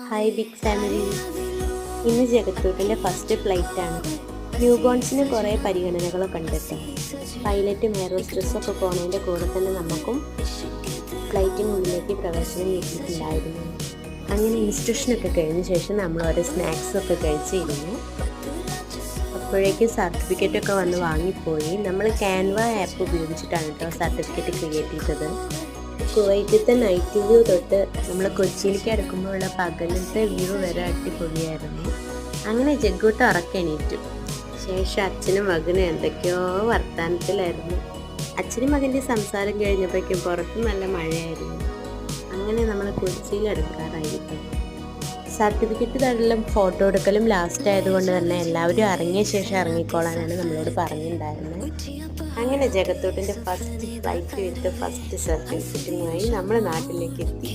Hi big family. ഇന്ന് ജഗത്തൂട്ടിൻ്റെ first ഫ്ലൈറ്റാണ്. New ബോൺസിന് കുറേ പരിഗണനകളൊക്കെ ഉണ്ട് കേട്ടോ. പൈലറ്റും എയർ ഹോസ്റ്റസും പോകുന്നതിൻ്റെ കൂടെ തന്നെ നമുക്കും ഫ്ലൈറ്റിനുള്ളിലേക്ക് പ്രവേശനം കിട്ടിയിട്ടുണ്ടായിരുന്നു. അങ്ങനെ ഇൻസ്ട്രക്ഷനൊക്കെ കഴിഞ്ഞ ശേഷം നമ്മൾ ഓരോ സ്നാക്സൊക്കെ കഴിച്ചിരുന്നു. അപ്പോഴേക്കും സർട്ടിഫിക്കറ്റൊക്കെ വന്ന് വാങ്ങിപ്പോയി. നമ്മൾ ക്യാൻവ ആപ്പ് ഉപയോഗിച്ചിട്ടാണ് കേട്ടോ സർട്ടിഫിക്കറ്റ് ക്രിയേറ്റ് ചെയ്തത്. കുവൈറ്റത്തെ നൈറ്റ് വ്യൂ തൊട്ട് നമ്മൾ കൊച്ചിയിലേക്ക് അടുക്കുമ്പോഴുള്ള പകലത്തെ വ്യൂ വരെ അടിപൊളിയായിരുന്നു. അങ്ങനെ ജഗ്ഗൂട്ട് ഉറക്കെണീറ്റു. ശേഷം അച്ഛനും മകനും എന്തൊക്കെയോ വർത്തമാനത്തിലായിരുന്നു. അച്ഛനും മകൻ്റെ സംസാരം കഴിഞ്ഞപ്പോഴേക്കും പുറത്ത് നല്ല മഴയായിരുന്നു. അങ്ങനെ നമ്മൾ കൊച്ചിയിൽ അടുക്കാറായിരുന്നു. സർട്ടിഫിക്കറ്റ് തരലും ഫോട്ടോ എടുക്കലും ലാസ്റ്റ് ആയതുകൊണ്ട് തന്നെ എല്ലാവരും ഇറങ്ങിയ ശേഷം ഇറങ്ങിക്കോളാനാണ് നമ്മളോട് പറഞ്ഞിട്ടുണ്ടായിരുന്നത്. അങ്ങനെ ജഗത്തൂട്ടിൻ്റെ ഫസ്റ്റ് ഫ്ലൈറ്റ് വിത്ത് ഫസ്റ്റ് സർട്ടിഫിക്കറ്റുമായി നമ്മൾ നാട്ടിലേക്ക് എത്തി.